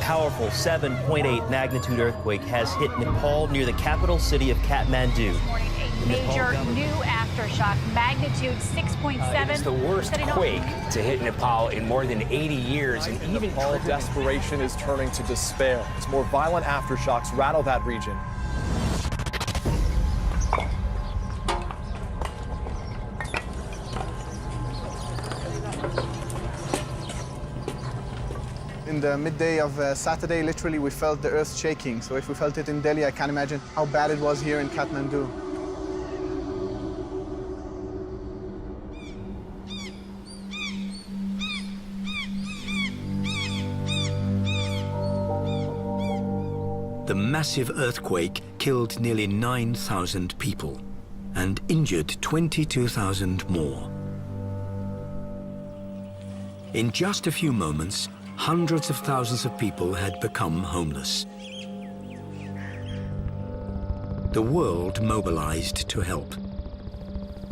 powerful 7.8 magnitude earthquake has hit Nepal near the capital city of Kathmandu. Major new aftershock, magnitude 6.7. It's the worst quake to hit Nepal in more than 80 years, and even Nepal desperation is turning to despair as more violent aftershocks rattle that region. In the midday of Saturday, literally, we felt the earth shaking. So if we felt it in Delhi, I can't imagine how bad it was here in Kathmandu. The massive earthquake killed nearly 9,000 people and injured 22,000 more. In just a few moments, hundreds of thousands of people had become homeless. The world mobilized to help.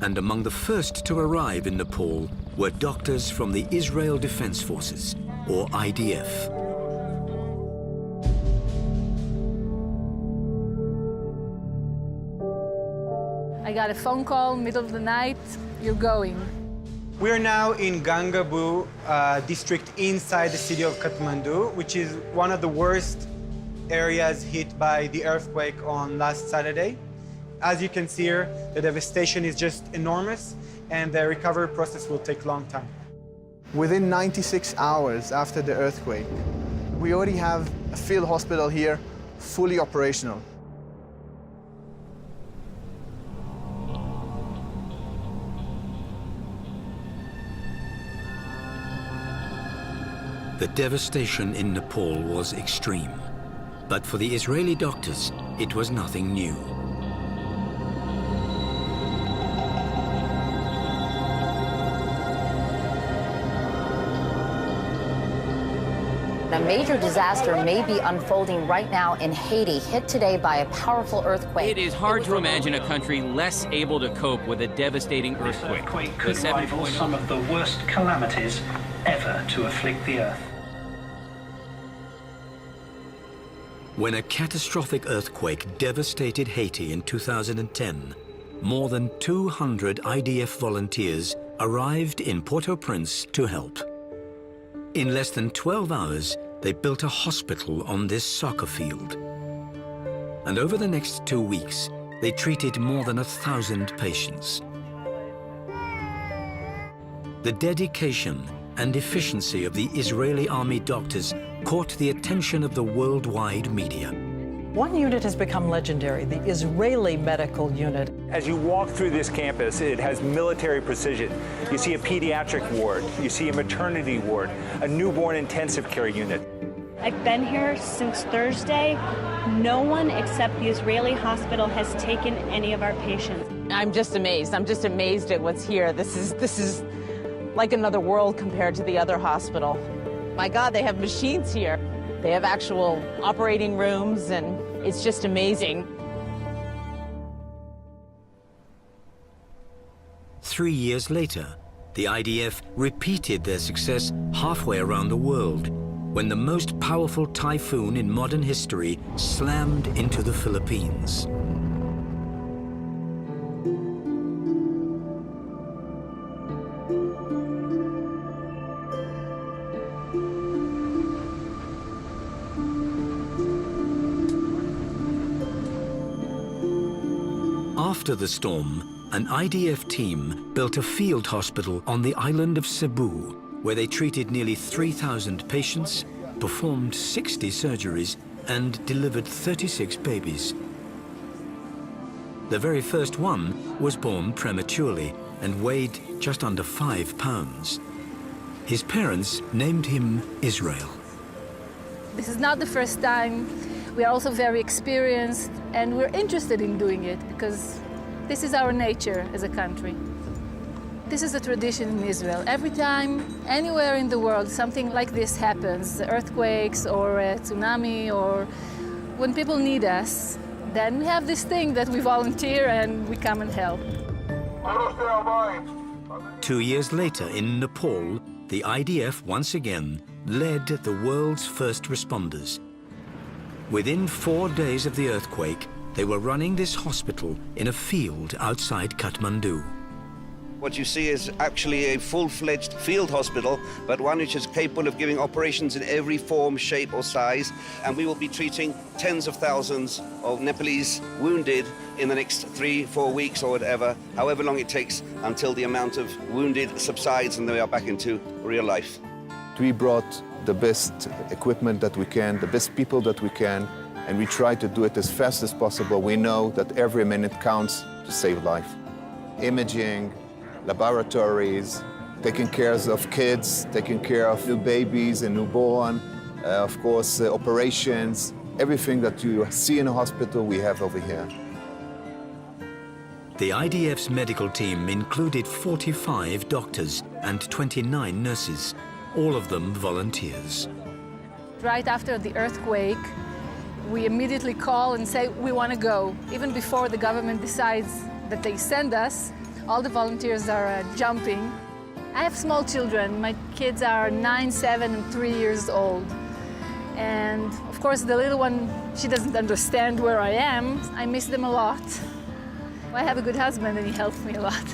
And among the first to arrive in Nepal were doctors from the Israel Defense Forces, or IDF. I got a phone call, middle of the night, you're going. We are now in Gangabu district inside the city of Kathmandu, which is one of the worst areas hit by the earthquake on last Saturday. As you can see here, the devastation is just enormous, and the recovery process will take a long time. Within 96 hours after the earthquake, we already have a field hospital here, fully operational. The devastation in Nepal was extreme, but for the Israeli doctors, it was nothing new. A major disaster may be unfolding right now in Haiti, hit today by a powerful earthquake. It is hard to imagine a country less able to cope with a devastating earthquake. This earthquake could rival some of the worst calamities ever to afflict the Earth. When a catastrophic earthquake devastated Haiti in 2010, more than 200 IDF volunteers arrived in Port-au-Prince to help. In less than 12 hours, they built a hospital on this soccer field. And over the next 2 weeks, they treated more than 1,000 patients. The dedication and efficiency of the Israeli army doctors caught the attention of the worldwide media. One unit has become legendary, the Israeli medical unit. As you walk through this campus, it has military precision. You see a pediatric ward, you see a maternity ward, a newborn intensive care unit. I've been here since Thursday. No one except the Israeli hospital has taken any of our patients. I'm just amazed. I'm just amazed at what's here. This is like another world compared to the other hospital. My God, they have machines here. They have actual operating rooms, and it's just amazing. 3 years later, the IDF repeated their success halfway around the world when the most powerful typhoon in modern history slammed into the Philippines. After the storm, an IDF team built a field hospital on the island of Cebu, where they treated nearly 3,000 patients, performed 60 surgeries, and delivered 36 babies. The very first one was born prematurely and weighed just under 5 pounds. His parents named him Israel. This is not the first time. We are also very experienced, and we're interested in doing it because this is our nature as a country. This is a tradition in Israel. Every time, anywhere in the world, something like this happens, earthquakes or a tsunami, or when people need us, then we have this thing that we volunteer and we come and help. 2 years later, in Nepal, the IDF once again led the world's first responders. Within 4 days of the earthquake, they were running this hospital in a field outside Kathmandu. What you see is actually a full-fledged field hospital, but one which is capable of giving operations in every form, shape or size. And we will be treating tens of thousands of Nepalese wounded in the next 3-4 weeks or whatever, however long it takes until the amount of wounded subsides and they are back into real life. We brought the best equipment that we can, the best people that we can, and we try to do it as fast as possible. We know that every minute counts to save life. Imaging, laboratories, taking care of kids, taking care of new babies and newborn, of course, operations, everything that you see in a hospital, we have over here. The IDF's medical team included 45 doctors and 29 nurses, all of them volunteers. Right after the earthquake, we immediately call and say, we want to go. Even before the government decides that they send us, all the volunteers are jumping. I have small children. My kids are 9, 7, and 3 years old. And of course, the little one, she doesn't understand where I am. I miss them a lot. I have a good husband and he helps me a lot.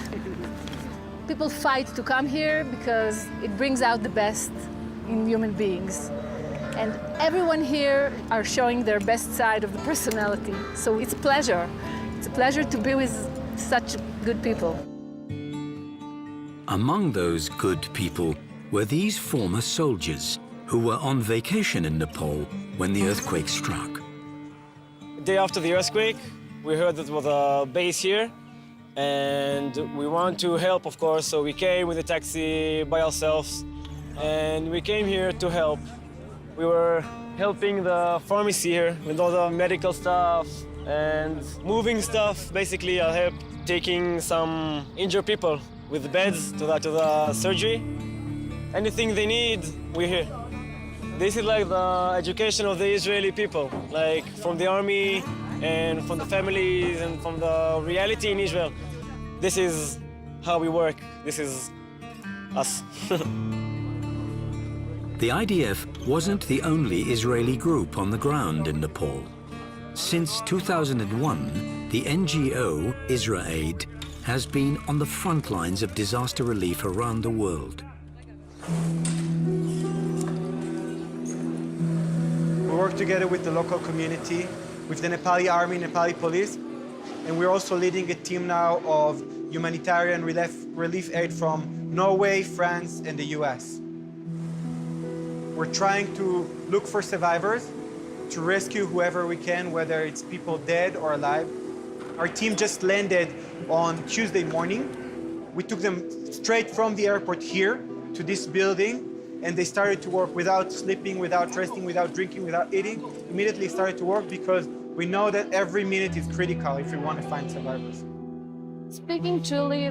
People fight to come here because it brings out the best in human beings. And everyone here are showing their best side of the personality. So it's a pleasure. It's a pleasure to be with such good people. Among those good people were these former soldiers who were on vacation in Nepal when the earthquake struck. The day after the earthquake, we heard that there was a base here, and we want to help, of course, so we came with a taxi by ourselves, and we came here to help. We were helping the pharmacy here with all the medical stuff and moving stuff. Basically, I helped taking some injured people with beds to the surgery. Anything they need, we're here. This is like the education of the Israeli people, like from the army and from the families and from the reality in Israel. This is how we work. This is us. The IDF wasn't the only Israeli group on the ground in Nepal. Since 2001, the NGO IsraAid has been on the front lines of disaster relief around the world. We work together with the local community, with the Nepali army, Nepali police, and we're also leading a team now of humanitarian relief aid from Norway, France, and the US. We're trying to look for survivors, to rescue whoever we can, whether it's people dead or alive. Our team just landed on Tuesday morning. We took them straight from the airport here to this building, and they started to work without sleeping, without resting, without drinking, without eating. Immediately started to work because we know that every minute is critical if we want to find survivors. Speaking truly,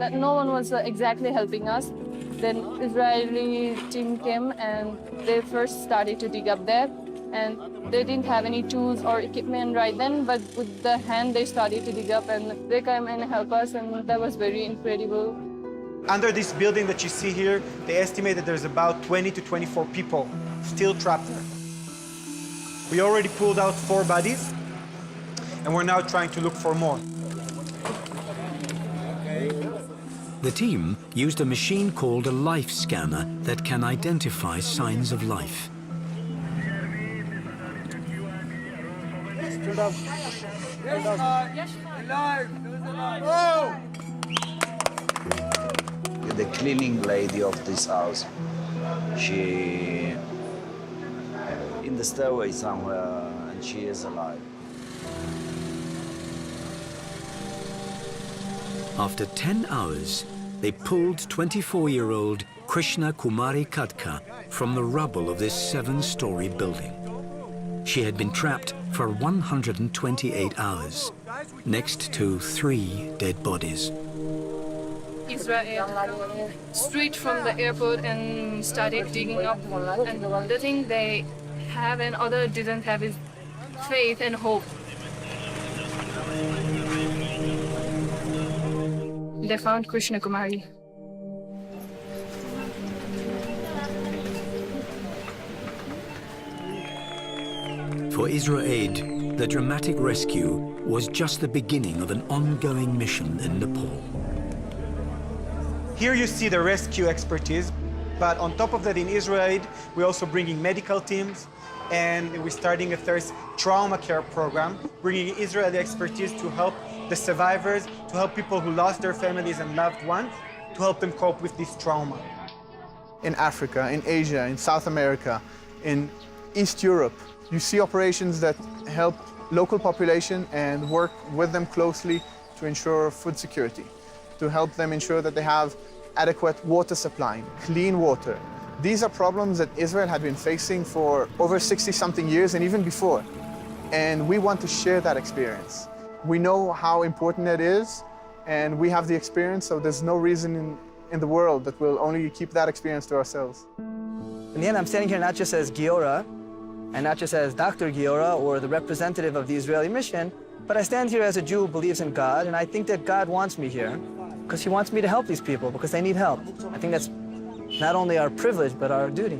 that no one was exactly helping us. Then Israeli team came and they first started to dig up there, and they didn't have any tools or equipment right then, but with the hand they started to dig up and they came and helped us, and that was very incredible. Under this building that you see here, they estimate that there's about 20 to 24 people still trapped there. We already pulled out 4 bodies, and we're now trying to look for more. The team used a machine called a life scanner that can identify signs of life. The cleaning lady of this house, she in the stairway somewhere, and she is alive. After 10 hours, they pulled 24-year-old Krishna Kumari Katka from the rubble of this 7-story building. She had been trapped for 128 hours, next to 3 dead bodies. Israel straight from the airport and started digging up, and the thing they have and others didn't have is faith and hope. They found Krishna Kumari. For Israel Aid, the dramatic rescue was just the beginning of an ongoing mission in Nepal. Here you see the rescue expertise, but on top of that in Israel Aid, we're also bringing medical teams, and we're starting a third trauma care program, bringing Israeli expertise to help the survivors, to help people who lost their families and loved ones, to help them cope with this trauma. In Africa, in Asia, in South America, in East Europe, you see operations that help local population and work with them closely to ensure food security, to help them ensure that they have adequate water supply, clean water. These are problems that Israel had been facing for over 60-something years and even before. And we want to share that experience. We know how important it is, and we have the experience, so there's no reason in the world that we'll only keep that experience to ourselves. In the end, I'm standing here not just as Giora, and not just as Dr. Giora or the representative of the Israeli mission, but I stand here as a Jew who believes in God, and I think that God wants me here because he wants me to help these people because they need help. I think that's not only our privilege, but our duty.